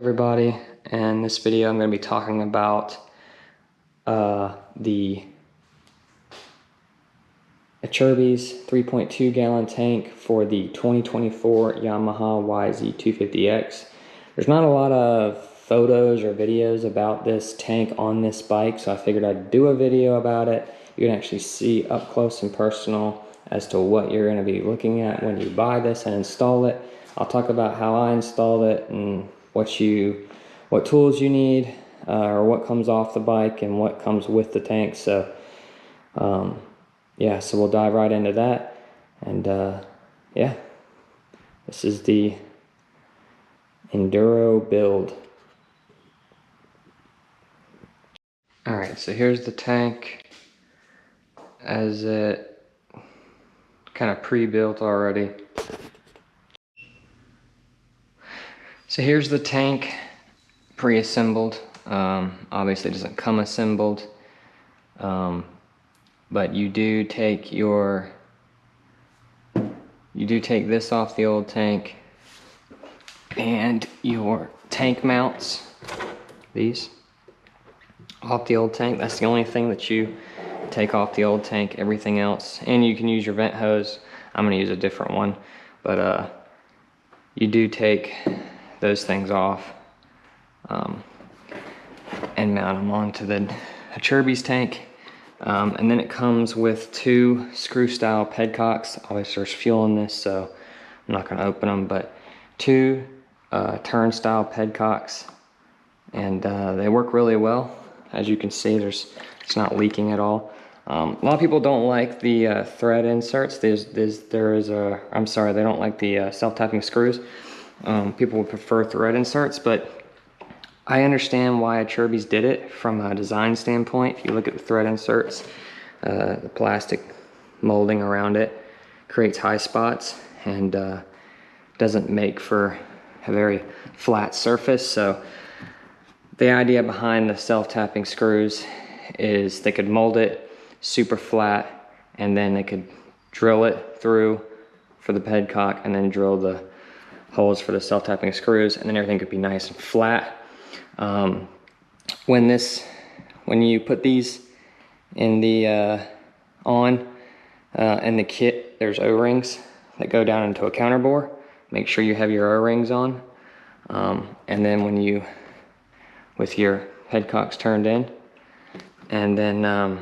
Everybody, in this video I'm going to be talking about the Acerbis 3.2 gallon tank for the 2024 Yamaha YZ250X. There's not a lot of photos or videos about this tank on this bike, so I figured I'd do a video about it. You can actually see up close and personal as to what you're going to be looking at when you buy this and install it. I'll talk about how I installed it and what tools you need, or what comes off the bike and what comes with the tank. So yeah, so we'll dive right into that. And yeah, this is the Enduro build. Alright, so here's the tank as it kind of pre-built already. So here's the tank pre-assembled. Obviously it doesn't come assembled, but you do take this off the old tank, and your tank mounts, these, off the old tank. That's the only thing that you take off the old tank. Everything else, and you can use your vent hose. I'm going to use a different one, but you do take those things off and mount them onto the Acerbis tank. And then it comes with two screw style pedcocks. Obviously there's fuel in this, so I'm not going to open them, but two turnstile pedcocks, and they work really well. As you can see, it's not leaking at all. A lot of people don't like the thread inserts. They don't like the self-tapping screws. People would prefer thread inserts, but I understand why Acerbis did it from a design standpoint. If you look at the thread inserts, the plastic molding around it creates high spots and doesn't make for a very flat surface. So the idea behind the self-tapping screws is they could mold it super flat, and then they could drill it through for the pedcock, and then drill the holes for the self-tapping screws, and then everything could be nice and flat. When you put these in the in the kit, there's O-rings that go down into a counterbore. Make sure you have your O-rings on, and then with your headcocks turned in, and then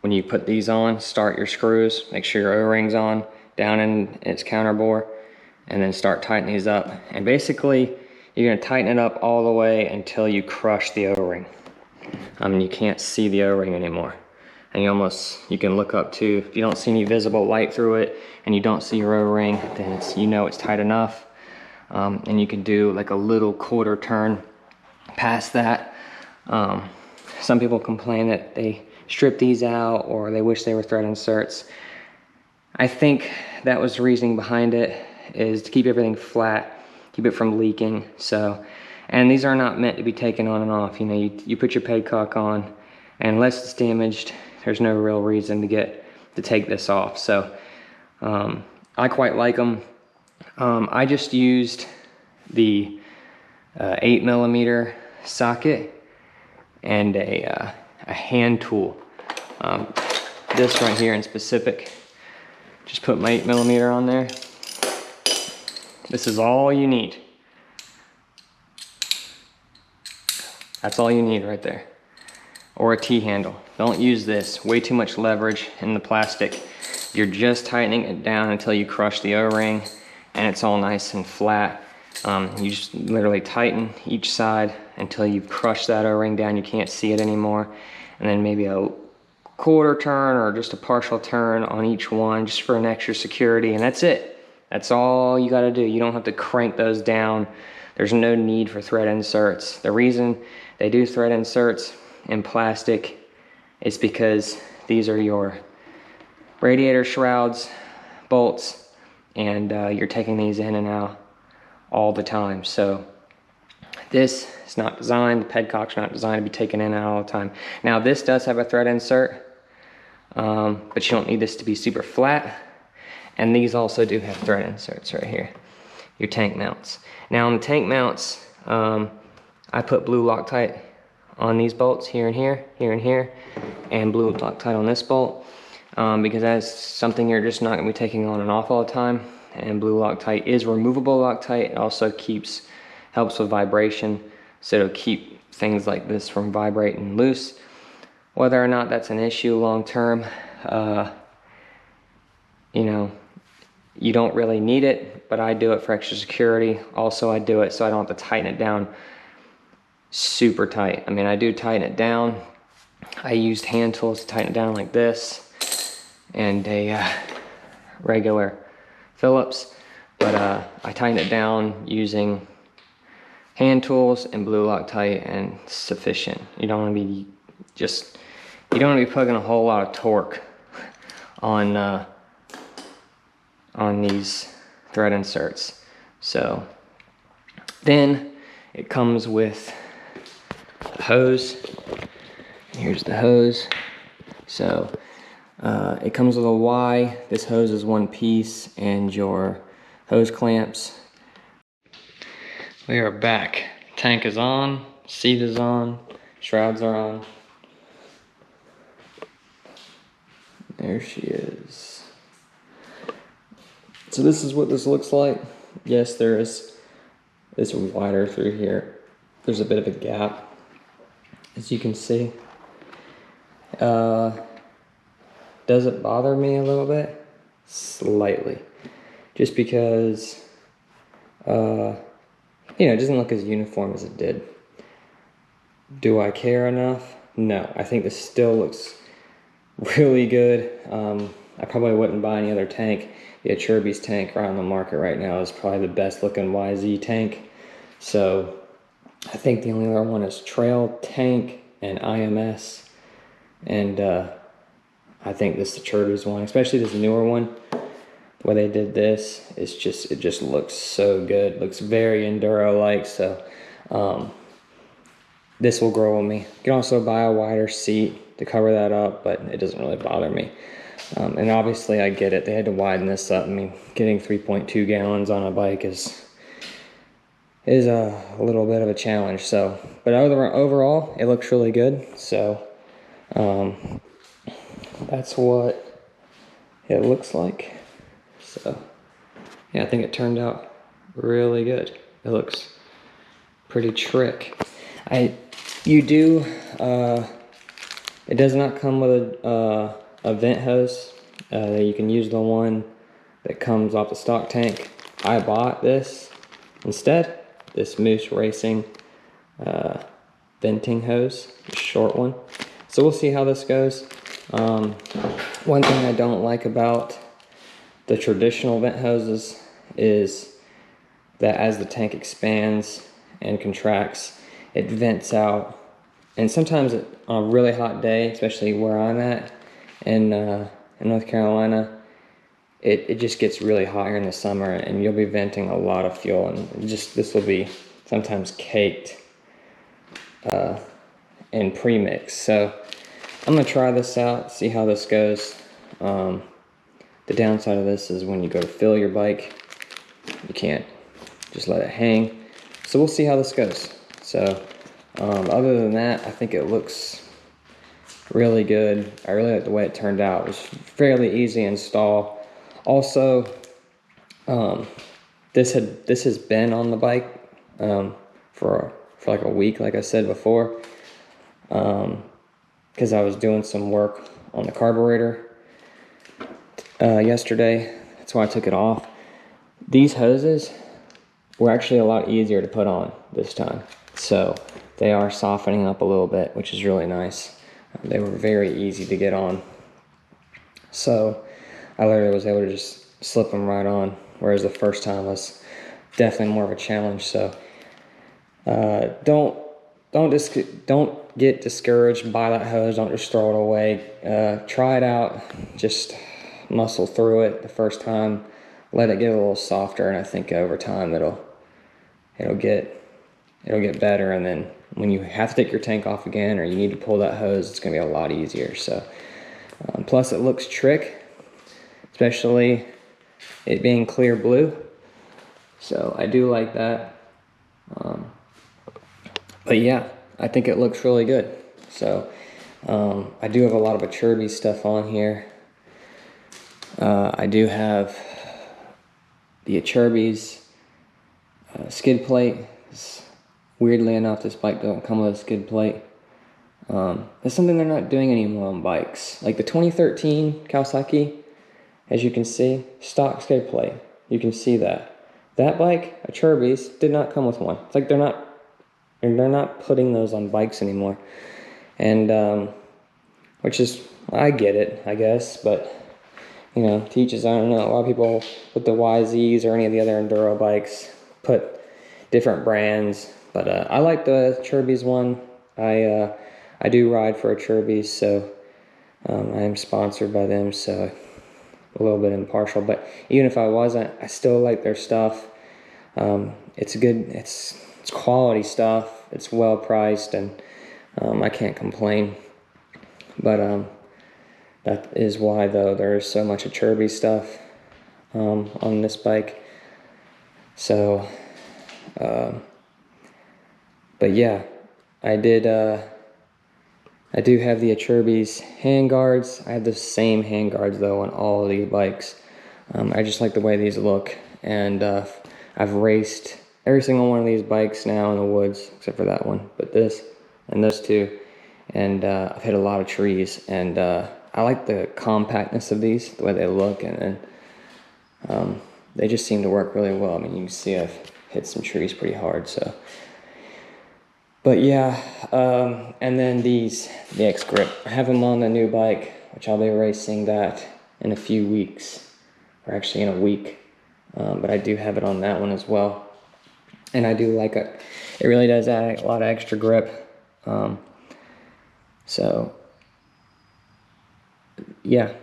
when you put these on, start your screws, make sure your O-ring's on, down in its counterbore, and then start tightening these up. And basically, you're gonna tighten it up all the way until you crush the O-ring. You can't see the O-ring anymore. And you can look up too. If you don't see any visible light through it, and you don't see your O-ring, then you know it's tight enough. And you can do like a little quarter turn past that. Some people complain that they strip these out, or they wish they were thread inserts. I think that was the reasoning behind it, is to keep everything flat, keep it from leaking. So, and these are not meant to be taken on and off. You know, you put your pedcock on, and unless it's damaged, there's no real reason to take this off. So I quite like them. I just used the 8mm socket and a hand tool. This right here in specific, just put my 8mm on there. This is all you need. That's all you need right there. Or a T-handle. Don't use this. Way too much leverage in the plastic. You're just tightening it down until you crush the O-ring, and it's all nice and flat. You just literally tighten each side until you've crushed that O-ring down. You can't see it anymore. And then maybe a quarter turn or just a partial turn on each one, just for an extra security, and that's it. That's all you gotta do. You don't have to crank those down. There's no need for thread inserts. The reason they do thread inserts in plastic is because these are your radiator shrouds, bolts, and you're taking these in and out all the time. So this is not designed, the pedcock's not designed to be taken in and out all the time. Now this does have a thread insert, but you don't need this to be super flat. And these also do have thread inserts right here. your tank mounts. Now on the tank mounts, I put blue Loctite on these bolts here and here, here and here, and blue Loctite on this bolt, because that's something you're just not going to be taking on and off all the time. And blue Loctite is removable Loctite. It also helps with vibration, so it'll keep things like this from vibrating loose. Whether or not that's an issue long term, you know, you don't really need it, but I do it for extra security. Also, I do it so I don't have to tighten it down super tight. I mean, I do tighten it down. I used hand tools to tighten it down like this, and a regular Phillips, but I tighten it down using hand tools and blue Loctite, and sufficient. You don't want to be plugging a whole lot of torque on these thread inserts. So then it comes with a hose. Here's the hose. So it comes with a Y. This hose is one piece, and your hose clamps. We are back. Tank is on, seat is on, shrouds are on. There she is. So this is what this looks like. Yes, there is, it's wider through here. There's a bit of a gap, as you can see. Does it bother me a little bit? Slightly. Just because, you know, it doesn't look as uniform as it did. Do I care enough? No. I think this still looks really good. I probably wouldn't buy any other tank. The Acerbis tank right on the market right now is probably the best looking YZ tank. So I think the only other one is Trail Tank and IMS. And I think this Acerbis one, especially this newer one, the way they did this, it just looks so good. Looks very enduro-like. So this will grow on me. You can also buy a wider seat to cover that up, but it doesn't really bother me. And obviously I get it. They had to widen this up. I mean, getting 3.2 gallons on a bike is a little bit of a challenge. So, but overall, it looks really good. So that's what it looks like. So yeah, I think it turned out really good. It looks pretty trick. It does not come with a vent hose. You can use the one that comes off the stock tank. I bought this instead, this Moose Racing venting hose, the short one. So we'll see how this goes. One thing I don't like about the traditional vent hoses is that as the tank expands and contracts, it vents out. And sometimes on a really hot day, especially where I'm at in North Carolina, it just gets really hot here in the summer, and you'll be venting a lot of fuel, and this will be sometimes caked in premix. So I'm gonna try this out, see how this goes. The downside of this is when you go to fill your bike, you can't just let it hang. So we'll see how this goes. So other than that, I think it looks really good. I really like the way it turned out. It was fairly easy to install. Also, this has been on the bike for like a week, like I said before, because I was doing some work on the carburetor yesterday. That's why I took it off. These hoses were actually a lot easier to put on this time, so they are softening up a little bit, which is really nice. They were very easy to get on, so I literally was able to just slip them right on, whereas the first time was definitely more of a challenge. So don't get discouraged by that hose. Don't just throw it away. Try it out. Just muscle through it the first time. Let it get a little softer, and I think over time it'll get better. And then when you have to take your tank off again, or you need to pull that hose, it's gonna be a lot easier. So plus it looks trick, especially it being clear blue. So I do like that. But yeah, I think it looks really good. So I do have a lot of Acerbis stuff on here. I do have the Acerbis skid plate. Weirdly enough, this bike don't come with a skid plate. That's something they're not doing anymore on bikes. Like the 2013 Kawasaki, as you can see, stock skid plate. You can see that. That bike, Acerbis, did not come with one. It's like they're not putting those on bikes anymore. And which is, I get it, I guess, but you know, teaches, I don't know, a lot of people with the YZs or any of the other enduro bikes put different brands, but I like the Acerbis one. I do ride for Acerbis, so I am sponsored by them, so a little bit impartial, but even if I wasn't, I still like their stuff. It's good, it's quality stuff, it's well priced, and I can't complain. But that is why, though, there's so much Acerbis stuff on this bike. So, but yeah, I do have the Acerbis handguards. I have the same handguards, though, on all of these bikes. I just like the way these look, and I've raced every single one of these bikes now in the woods, except for that one, but this and those two, and I've hit a lot of trees, and I like the compactness of these, the way they look, and they just seem to work really well. I mean, you can see I've hit some trees pretty hard, so. But yeah, and then the X grip. I have them on the new bike, which I'll be racing that in a few weeks, or actually in a week. But I do have it on that one as well. And I do like it. It really does add a lot of extra grip. So, yeah.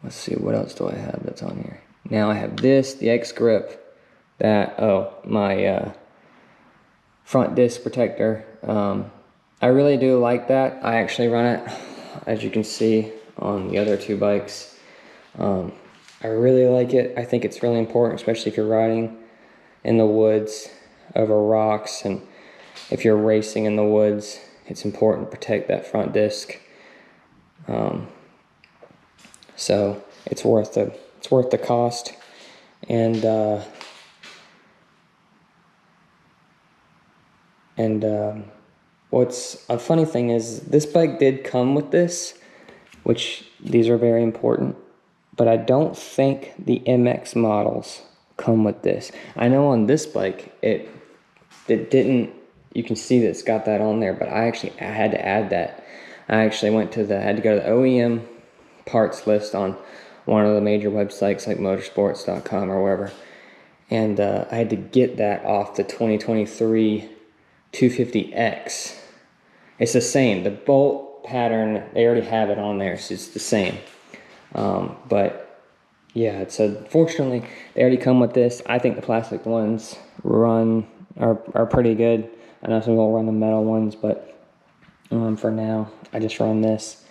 Let's see, what else do I have that's on here? Now I have this, the X grip, my front disc protector. I really do like that. I actually run it, as you can see, on the other two bikes. I really like it. I think it's really important, especially if you're riding in the woods over rocks, and if you're racing in the woods, it's important to protect that front disc. So it's worth the cost, and what's a funny thing is this bike did come with this, which these are very important, but I don't think the MX models come with this. I know on this bike it didn't. You can see that it's got that on there, but I had to add that. I actually had to go to the OEM parts list on one of the major websites like motorsports.com or wherever, and I had to get that off the 2023 250X. It's the same. The bolt pattern, they already have it on there, so it's the same. But yeah, fortunately they already come with this. I think the plastic ones are pretty good. I know some people run the metal ones, but for now I just run this.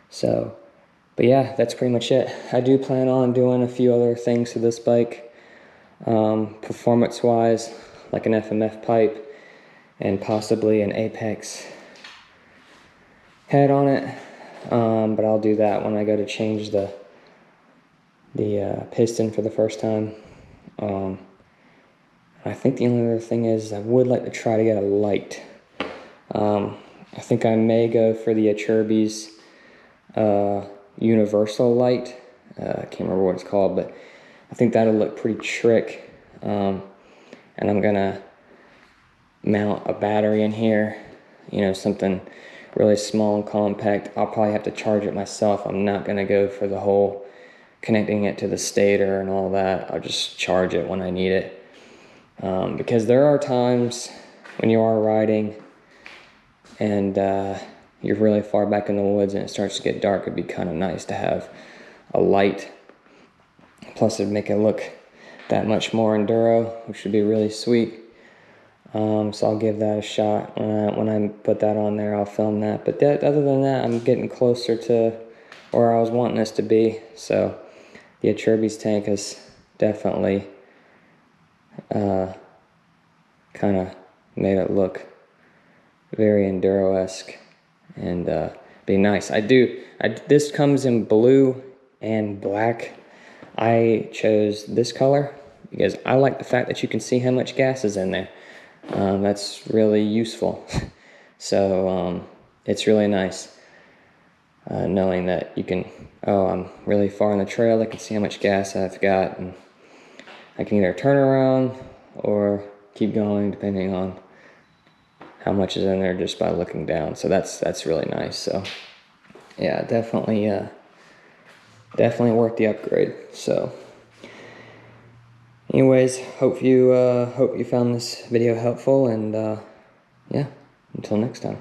So, but yeah, that's pretty much it. I do plan on doing a few other things to this bike, performance wise, like an FMF pipe and possibly an Apex head on it, but I'll do that when I go to change the piston for the first time. I think the only other thing is I would like to try to get a light. I think I may go for the Acerbis universal light. I can't remember what it's called, but I think that'll look pretty trick. And I'm gonna mount a battery in here, you know, something really small and compact. I'll probably have to charge it myself. I'm not gonna go for the whole connecting it to the stator and all that. I'll just charge it when I need it. Because there are times when you are riding and you're really far back in the woods and it starts to get dark, it'd be kind of nice to have a light. Plus it'd make it look that much more enduro, which would be really sweet. So I'll give that a shot. When I put that on there, I'll film that. But other than that, I'm getting closer to where I was wanting this to be. So the Acerbis tank is definitely kind of made it look very enduro-esque and be nice. This comes in blue and black. I chose this color because I like the fact that you can see how much gas is in there. That's really useful. So it's really nice knowing that you can, oh, I'm really far on the trail, I can see how much gas I've got, and I can either turn around or keep going depending on how much is in there just by looking down. So that's really nice. So yeah, definitely worth the upgrade. So anyways, hope you found this video helpful, and yeah, until next time.